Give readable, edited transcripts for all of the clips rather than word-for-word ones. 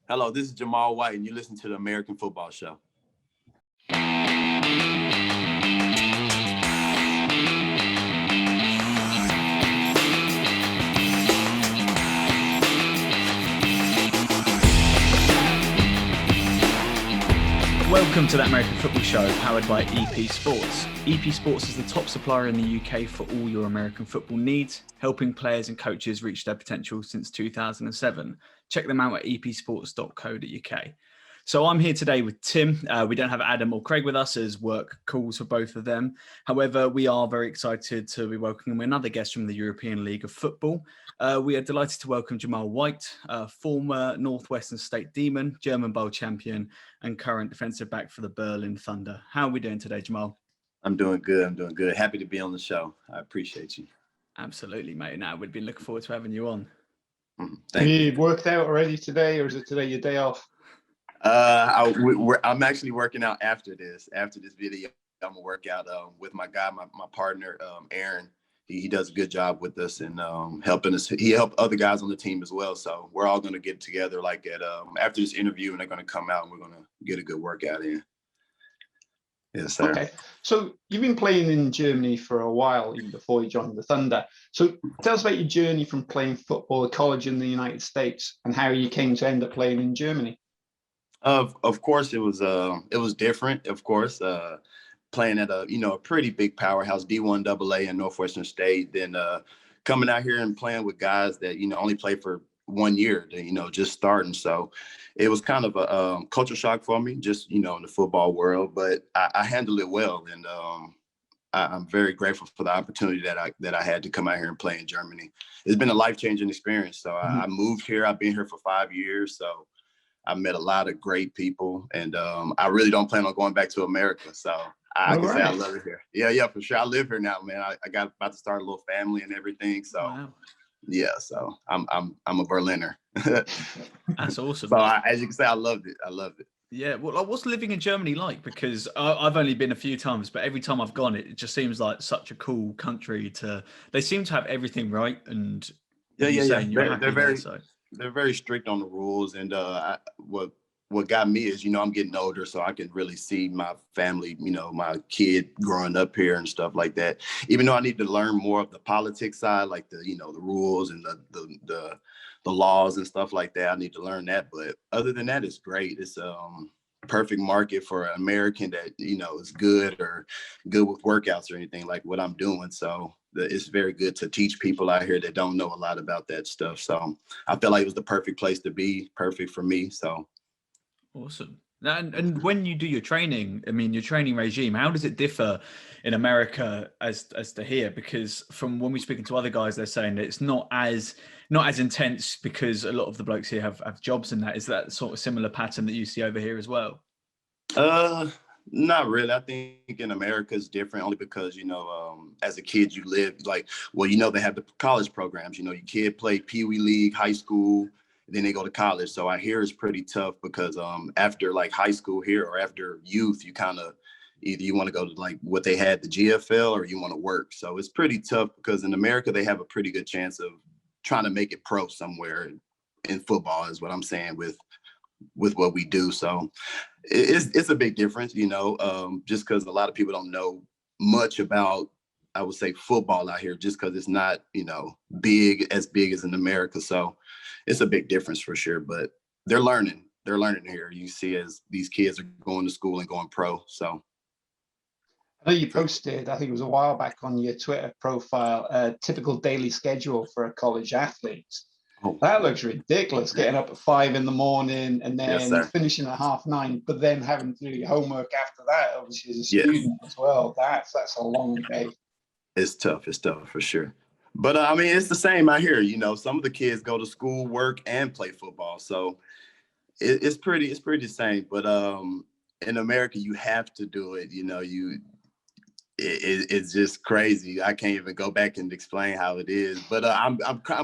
Hello, this is Jamaal White, and you listen to the American Football Show. Welcome to that American Football Show, powered by EP Sports. EP Sports is the top supplier in the UK for all your American football needs, helping players and coaches reach their potential since 2007. Check them out at epsports.co.uk. So I'm here today with Tim. We don't have Adam or Craig with us as work calls for both of them. However, we are very excited to be welcoming another guest from the European League of Football. We are delighted to welcome Jamaal White, former Northwestern State Demon, German Bowl champion, and current defensive back for the Berlin Thunder. How are we doing today, Jamaal? I'm doing good. Happy to be on the show. I appreciate you. Absolutely, mate. Now, we've been looking forward to having you on. Have you worked out already today, or is it today your day off? I'm actually working out after this video. I'm gonna work out with my guy, my partner, Aaron. He does a good job with us and helping us. He helped other guys on the team as well. So we're all gonna get together like at after this interview, and they're gonna come out and we're gonna get a good workout in. Yes, sir. Okay. So you've been playing in Germany for a while, even before you joined the Thunder. So tell us about your journey from playing football at college in the United States and how you came to end up playing in Germany. Of course, it was different. Of course, playing at a pretty big powerhouse, D1 AA in Northwestern State, then coming out here and playing with guys that only play for 1 year, just starting. So it was kind of a culture shock for me, just in the football world. But I handled it well, and I'm very grateful for the opportunity that I had to come out here and play in Germany. It's been a life-changing experience. So I moved here. I've been here for 5 years. So I met a lot of great people, and I really don't plan on going back to America. So I can say I love it here. Yeah, for sure. I live here now, man. I got about to start a little family and everything. So wow. Yeah, so I'm a Berliner. That's awesome. So as you can say, I loved it. Yeah, well, what's living in Germany like? Because I've only been a few times, but every time I've gone, it just seems like such a cool country. They seem to have everything right, and they're very strict on the rules, and what got me is I'm getting older, so I can really see my family, my kid growing up here and stuff like that. Even though I need to learn more of the politics side, like the the rules and the laws and stuff like that, I need to learn that. But other than that, it's great. It's perfect market for an American that is good with workouts or anything like what I'm doing. So it's very good to teach people out here that don't know a lot about that stuff. So I feel like it was the perfect place to be, perfect for me. So awesome. And when you do your training, I mean, your training regime, how does it differ in America as to here? Because from when we're speaking to other guys, they're saying that it's not as intense because a lot of the blokes here have jobs and that. Is that sort of similar pattern that you see over here as well? Not really. I think in America it's different only because, as a kid you live they have the college programs, your kid play Pee Wee League, high school, then they go to college. So I hear it's pretty tough because after like high school here or after youth, you kind of either you want to go to like what they had, the GFL, or you want to work. So it's pretty tough because in America, they have a pretty good chance of trying to make it pro somewhere in football is what I'm saying with what we do. So it's a big difference, just because a lot of people don't know much about, I would say, football out here, just because it's not, big as in America. So it's a big difference for sure, but they're learning here. You see as these kids are going to school and going pro. So I know you posted, I think it was a while back on your Twitter profile, a typical daily schedule for a college athlete. Oh, that looks ridiculous, getting up at 5 a.m. and then finishing at 9:30, but then having to do your homework after that, obviously as a student as well. That's a long day. It's tough for sure. But I mean, it's the same out here. Some of the kids go to school, work, and play football. So it's pretty the same. But in America, you have to do it. It's just crazy. I can't even go back and explain how it is. But I'm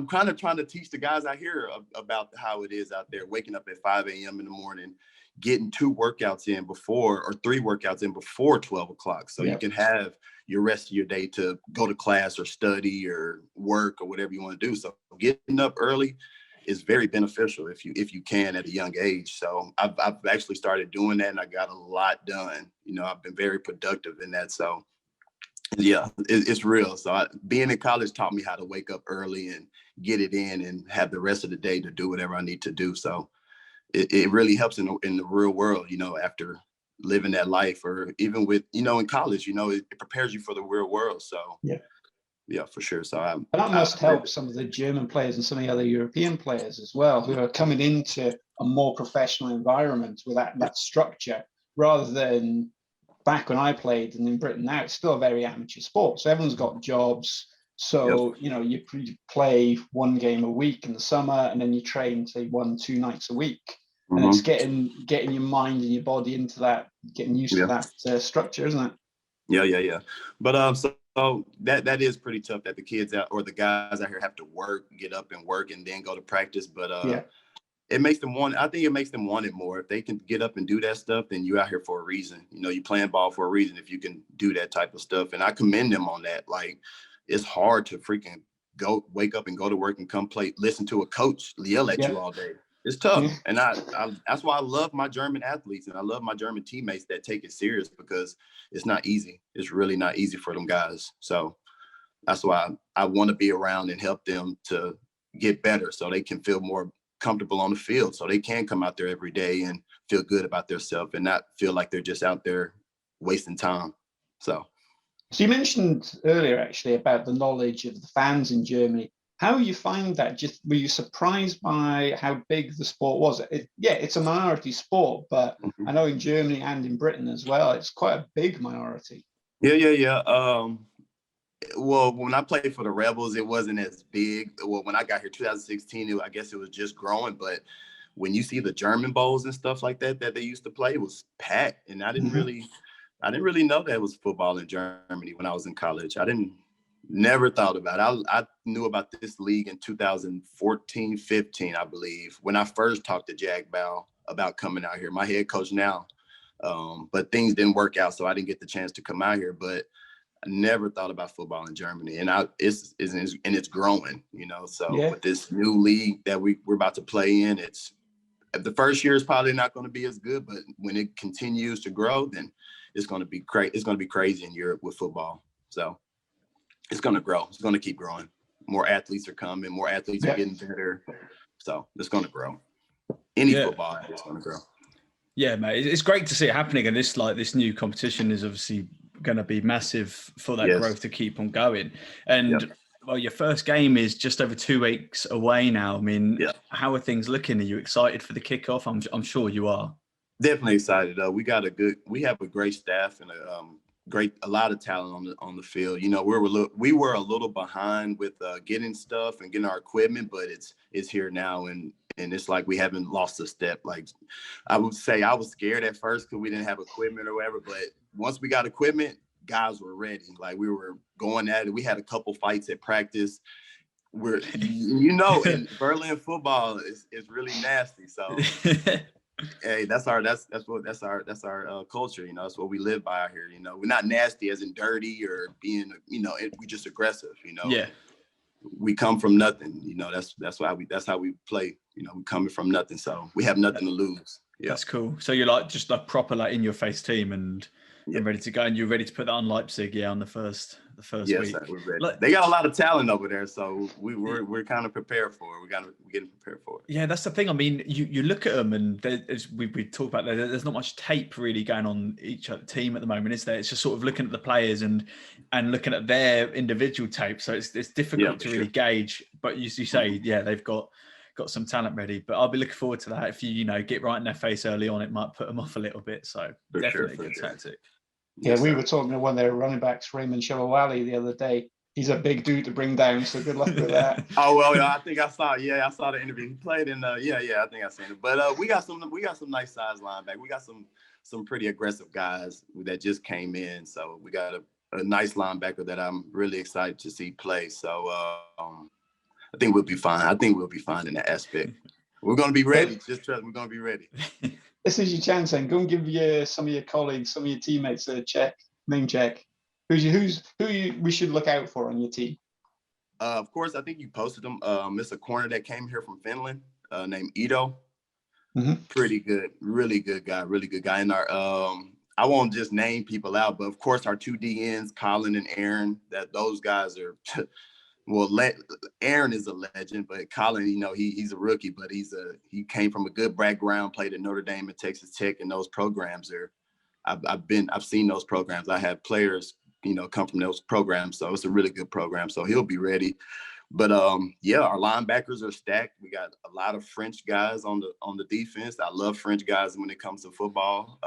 kind of trying to teach the guys out here about how it is out there, waking up at 5 a.m. in the morning, getting 2 workouts in before or 3 workouts in before 12 o'clock. So you can have your rest of your day to go to class or study or work or whatever you want to do. So getting up early is very beneficial if you can at a young age. So I've actually started doing that, and I got a lot done. You know, I've been very productive in that. So yeah, it's real. So being in college taught me how to wake up early and get it in and have the rest of the day to do whatever I need to do. So it really helps in the real world, you know, after living that life, or even with, you know, in college, you know, it prepares you for the real world. So yeah, for sure. So and that must help some of the German players and some of the other European players as well, who are coming into a more professional environment with that structure, rather than back when I played, and in Britain now it's still a very amateur sport. So everyone's got jobs. So, you know, you play one game a week in the summer, and then you train, say, 1-2 nights a week. And it's getting your mind and your body into that, getting used to that structure, isn't it? Yeah. But so that is pretty tough, that the kids out, or the guys out here, have to get up and work and then go to practice. But it makes them I think it makes them want it more. If they can get up and do that stuff, then you're out here for a reason. You know, you're playing ball for a reason if you can do that type of stuff. And I commend them on that. Like, it's hard to freaking wake up and go to work and come play, listen to a coach yell at you all day. It's tough. And I that's why I love my German athletes, and I love my German teammates that take it serious, because it's not easy. It's really not easy for them guys. So that's why I want to be around and help them to get better, so they can feel more comfortable on the field, so they can come out there every day and feel good about themselves and not feel like they're just out there wasting time. So you mentioned earlier actually about the knowledge of the fans in Germany. How you find that? Were you surprised by how big the sport was? It's a minority sport, but I know in Germany and in Britain as well, it's quite a big minority. Yeah. Well, when I played for the Rebels, it wasn't as big. Well, when I got here, 2016, I guess it was just growing. But when you see the German bowls and stuff like that they used to play, it was packed. And I didn't really know that it was football in Germany when I was in college. Never thought about it. I knew about this league in 2014, 15, I believe, when I first talked to Jack Bow about coming out here, my head coach now. But things didn't work out, so I didn't get the chance to come out here. But I never thought about football in Germany, and it's growing, you know. So with this new league that we're about to play in, the first year is probably not going to be as good, but when it continues to grow, then it's going to be great. It's going to be crazy in Europe with football. So it's going to grow. It's going to keep growing. More athletes are coming. More athletes are getting better. So it's going to grow. Any football is going to grow. Yeah, mate. It's great to see it happening. And this new competition is obviously going to be massive for that growth to keep on going. And well, your first game is just over 2 weeks away now. I mean, how are things looking? Are you excited for the kickoff? I'm sure you are. Definitely excited. We have a great staff and a lot of talent on the field. You know, we were a little behind with getting stuff and getting our equipment, but it's here now, and it's like we haven't lost a step. Like, I would say I was scared at first because we didn't have equipment or whatever, but once we got equipment, guys were ready. Like, we were going at it. We had a couple fights at practice. In Berlin football is really nasty. So hey, that's our culture. You know, that's what we live by out here. You know, we're not nasty as in dirty or being, we just aggressive. You know, we come from nothing. You know, that's how we play. You know, we coming from nothing, so we have nothing to lose. Yeah, that's cool. So you're just a proper in your face team and ready to go, and you're ready to put that on Leipzig, on the first week. Sir, we're ready. They got a lot of talent over there, so we're kind of prepared for it. We're getting prepared for it. Yeah, that's the thing. I mean, you look at them, and we talk about there's not much tape really going on each other team at the moment, is there? It's just sort of looking at the players and looking at their individual tape. So it's difficult to really gauge. But you say, they've got some talent ready. But I'll be looking forward to that. If you get right in their face early on, it might put them off a little bit. So definitely a good tactic. Yeah, we were talking to one of their running backs, Raymond Shawali, the other day. He's a big dude to bring down, so good luck with that. Oh well, I think I saw. I saw the interview. He played in. I think I seen it. But we got some nice size linebackers. We got some pretty aggressive guys that just came in. So we got a nice linebacker that I'm really excited to see play. So I think we'll be fine. I think we'll be fine in that aspect. We're gonna be ready. Just trust. We're gonna be ready. This is your chance, then. Go and give some of your colleagues, some of your teammates a name check. Who we should look out for on your team? Of course, I think you posted him. It's a corner that came here from Finland, named Ito. Pretty good, really good guy, really good guy. And our I won't just name people out, but of course our two DNs, Colin and Aaron, those guys are well, Aaron is a legend, but Colin, he's a rookie, but he came from a good background, played at Notre Dame and Texas Tech, and those programs I've seen those programs. I have players, come from those programs, so it's a really good program. So he'll be ready. But yeah, our linebackers are stacked. We got a lot of French guys on the defense. I love French guys when it comes to football.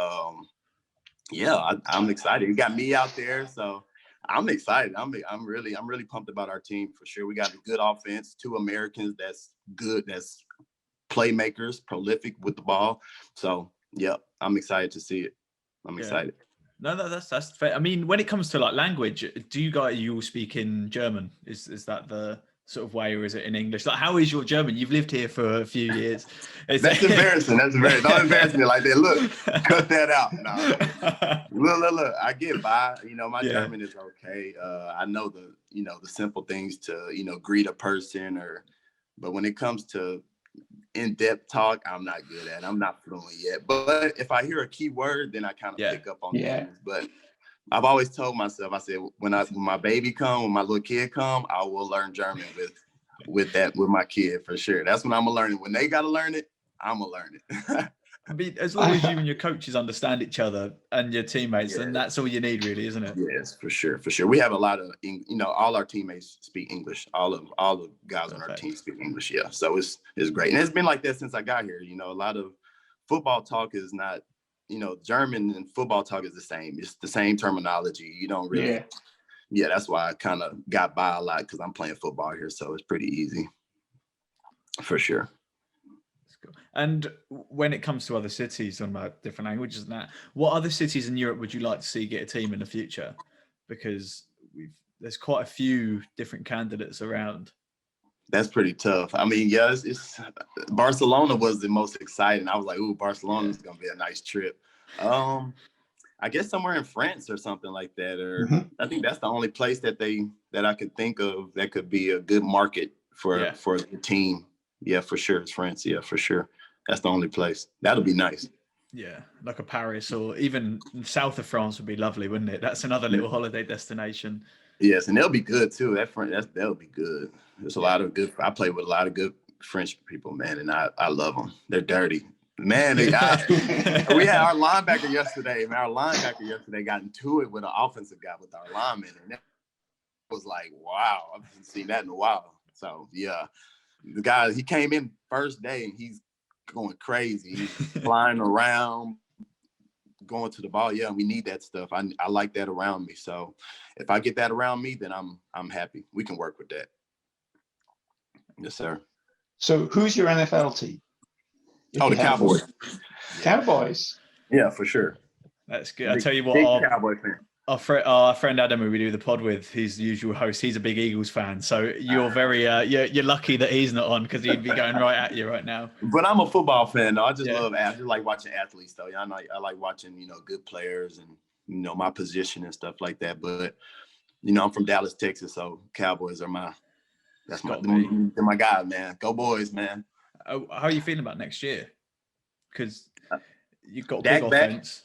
Yeah, I'm excited. You got me out there, so I'm excited. I'm really pumped about our team for sure. We got a good offense, two Americans that's good, that's playmakers, prolific with the ball. So yeah, I'm excited to see it. I'm excited. No, that's fair. I mean, when it comes to like language, do you all speak in German? Is that the sort of way, or is it in English? Like, how is your German? You've lived here for a few years. That's embarrassing. That's embarrassing. Don't embarrass me like that. Look, cut that out. No. Look. I get by. My German is okay. I know the simple things to greet a person, but when it comes to in-depth talk, I'm not good at it. I'm not fluent yet. But if I hear a key word, then I kind of pick up on things. But I've always told myself, I said, when my baby come, when my little kid come, I will learn German with my kid for sure. That's when I'm gonna learn it. When they gotta learn it, I'm gonna learn it. I mean, as long as you and your coaches understand each other and your teammates, then that's all you need, really, isn't it? Yes, for sure. We have a lot of, all our teammates speak English. All the guys on our team speak English. Yeah, so it's great, and it's been like that since I got here. A lot of football talk is not. German and football talk is the same. It's the same terminology. You don't really. Yeah, that's why I kind of got by a lot because I'm playing football here, so it's pretty easy. For sure. And when it comes to other cities, on about different languages and that, what other cities in Europe would you like to see get a team in the future? Because there's quite a few different candidates around. That's pretty tough. I mean, it's Barcelona was the most exciting. I was like, ooh, Barcelona is going to be a nice trip. I guess somewhere in France or something like that. Or I think that's the only place that I could think of that could be a good market for the team. Yeah, for sure. It's France. Yeah, for sure. That's the only place. That'll be nice. Yeah, like a Paris or even south of France would be lovely, wouldn't it? That's another little holiday destination. Yes, and they'll be good too. That'll be good. There's a lot of good. I play with a lot of good French people, man, and I love them. They're dirty, man. We had our linebacker yesterday. Man, our linebacker yesterday got into it with an offensive guy with our lineman, and that was like, wow, I haven't seen that in a while. So yeah, the guy, he came in first day and he's going crazy. He's flying around, going to the ball. Yeah, we need that stuff. I like that around me. So if I get that around me, then I'm happy. We can work with that. Yes, sir. So who's your NFL team? The Cowboys. Cowboys. Yeah, for sure. That's good. I tell you what, Cowboy fan. Our friend Adam, who we do the pod with, he's the usual host. He's a big Eagles fan, so you're very you're lucky that he's not on because he'd be going right at you right now. But I'm a football fan, though. I just like watching athletes, though. I like watching good players and my position and stuff like that. But I'm from Dallas, Texas, so Cowboys are my guys, man. Go Boys, man. How are you feeling about next year? Because you've got a big offense.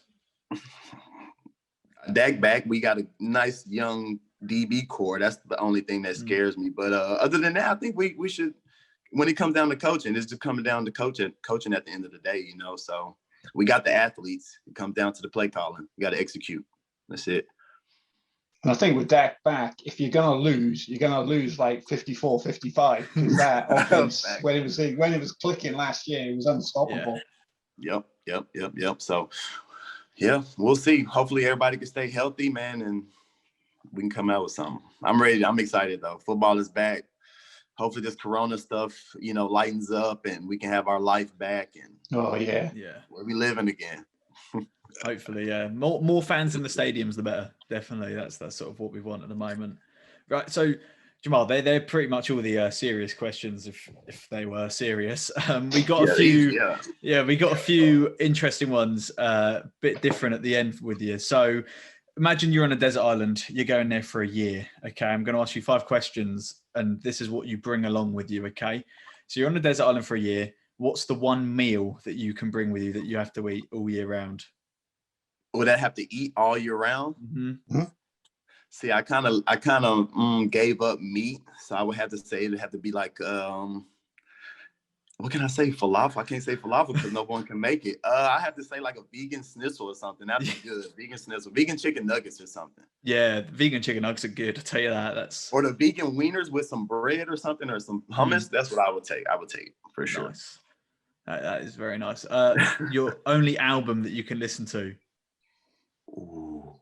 Dak back. We got a nice young DB core. That's the only thing that scares me. But other than that, I think we should. When it comes down to coaching, it's just coming down to coaching at the end of the day. So we got the athletes. It comes down to the play calling. We got to execute. That's it. And I think with Dak back, if you're going to lose, you're going to lose like 54-55 because that offense, when it was clicking last year, it was unstoppable. Yep. So, yeah, we'll see. Hopefully everybody can stay healthy, man, and we can come out with something. I'm ready. I'm excited, though. Football is back. Hopefully this Corona stuff, lightens up and we can have our life back. And we'll be living again. Hopefully, yeah. More fans in the stadiums, the better. Definitely, that's sort of what we want at the moment. Right. So, Jamaal, they're pretty much all the serious questions. If they were serious, we got a few. We got a few interesting ones. Bit different at the end with you. So, imagine you're on a desert island. You're going there for a year. Okay, I'm going to ask you 5 questions, and this is what you bring along with you. Okay, so you're on a desert island for a year. What's the one meal that you can bring with you that you have to eat all year round? Would I have to eat all year round? Mm-hmm. See, I kind of gave up meat, so I would have to say it'd have to be like what can I say? Falafel. I can't say falafel because no one can make it. I have to say like a vegan schnitzel or something. That'd be good. Vegan schnitzel, vegan chicken nuggets or something. Yeah, vegan chicken nuggets are good. I'll tell you that. That's or the vegan wieners with some bread or something or some hummus. That's what I would take. I would take for sure. Nice. That is very nice. Your only album that you can listen to? Ooh.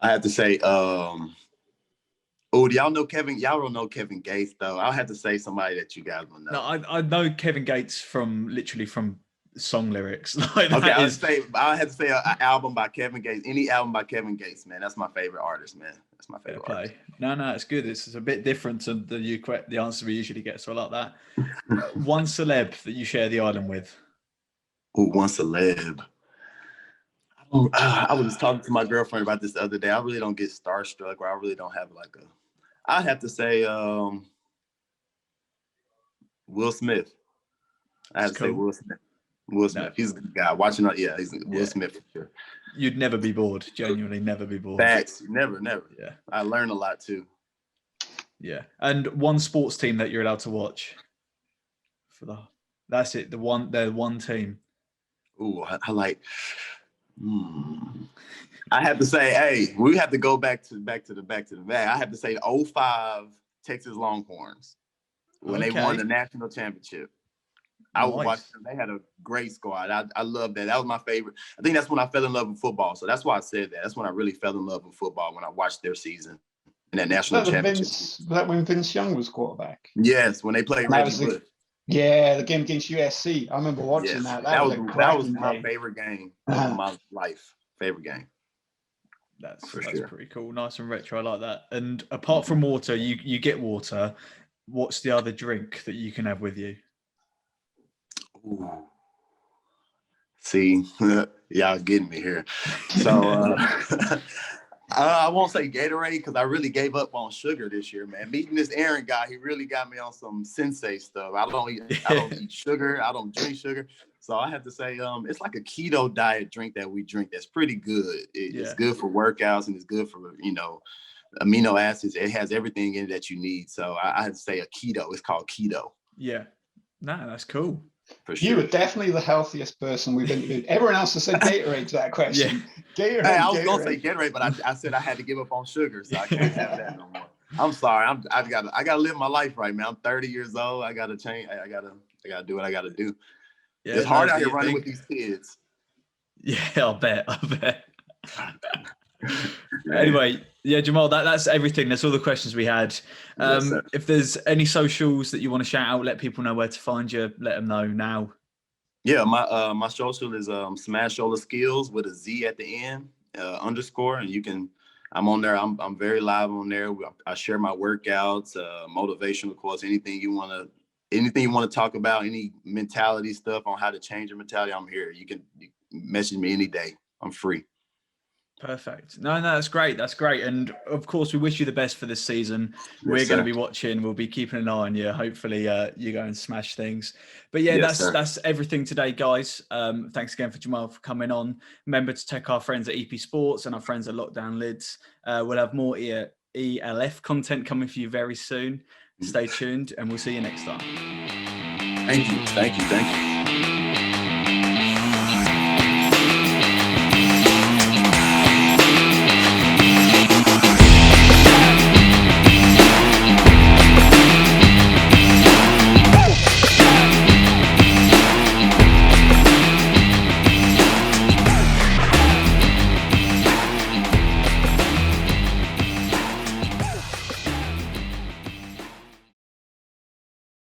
I have to say, do y'all know Kevin? Y'all don't know Kevin Gates though. I'll have to say somebody that you guys will know. No, I know Kevin Gates from song lyrics. Like okay, I have to say an album by Kevin Gates. Any album by Kevin Gates, man. That's my favorite artist, man. That's my favorite artist. No, it's good. It's a bit different to the answer we usually get. So I like that. One celeb that you share the island with. Ooh, one celeb. I was talking to my girlfriend about this the other day. I really don't get starstruck, or I really don't have like a. I'd have to say Will Smith. I have to say Will Smith. Will Smith. No. He's a good guy. Watching, he's Will Smith for sure. You'd never be bored. Genuinely, never be bored. Facts. Never. Yeah. I learned a lot too. Yeah. And one sports team that you're allowed to watch. That's it. The one team. Ooh, I like. I have to say, hey, we have to go back to the back. I have to say, 05 Texas Longhorns when they won the national championship. I would watch them. They had a great squad. I love that. That was my favorite. I think that's when I fell in love with football. So that's why I said that. That's when I really fell in love with football, when I watched their season in that national championship. That when Vince Young was quarterback? Yes, when they played Reggie Bush. Yeah, the game against USC. I remember watching that. That was my favorite game of my life. Favorite game. That's pretty cool. Nice and retro. I like that. And apart from water, you get water. What's the other drink that you can have with you? Ooh. See, y'all getting me here. So I won't say Gatorade because I really gave up on sugar this year, man. Meeting this Aaron guy, he really got me on some sensei stuff. I don't eat sugar. I don't drink sugar. So I have to say, it's like a keto diet drink that we drink. That's pretty good. It's good for workouts and it's good for, amino acids. It has everything in it that you need. So I have to say a keto. It's called keto. Yeah. No, that's cool. For sure. You were definitely the healthiest person we've interviewed. Everyone else has said Gatorade to that question. Gatorade, hey, I was going to say Gatorade, but I said I had to give up on sugar, so I can't have that no more. I'm sorry. I gotta live my life right, man. I'm 30 years old. I gotta change. I gotta do what I gotta do. Yeah, it's hard out here running with these kids. Yeah, I'll bet. Anyway, Jamaal, that's everything. That's all the questions we had. Yes, if there's any socials that you want to shout out, let people know where to find you. Let them know now. Yeah, my social is Smash Shoulder Skills with a Z at the end _, and you can. I'm on there. I'm very live on there. I share my workouts, motivational quotes, anything you want to talk about, any mentality stuff on how to change your mentality. I'm here. You can message me any day. I'm free. Perfect. No, that's great. That's great. And of course, we wish you the best for this season. We're going to be watching. We'll be keeping an eye on you. Hopefully you go and smash things. But that's everything today, guys. Thanks again for Jamaal for coming on. Remember to check our friends at EP Sports and our friends at Lockdown Lids. We'll have more ELF content coming for you very soon. Stay tuned and we'll see you next time. Thank you.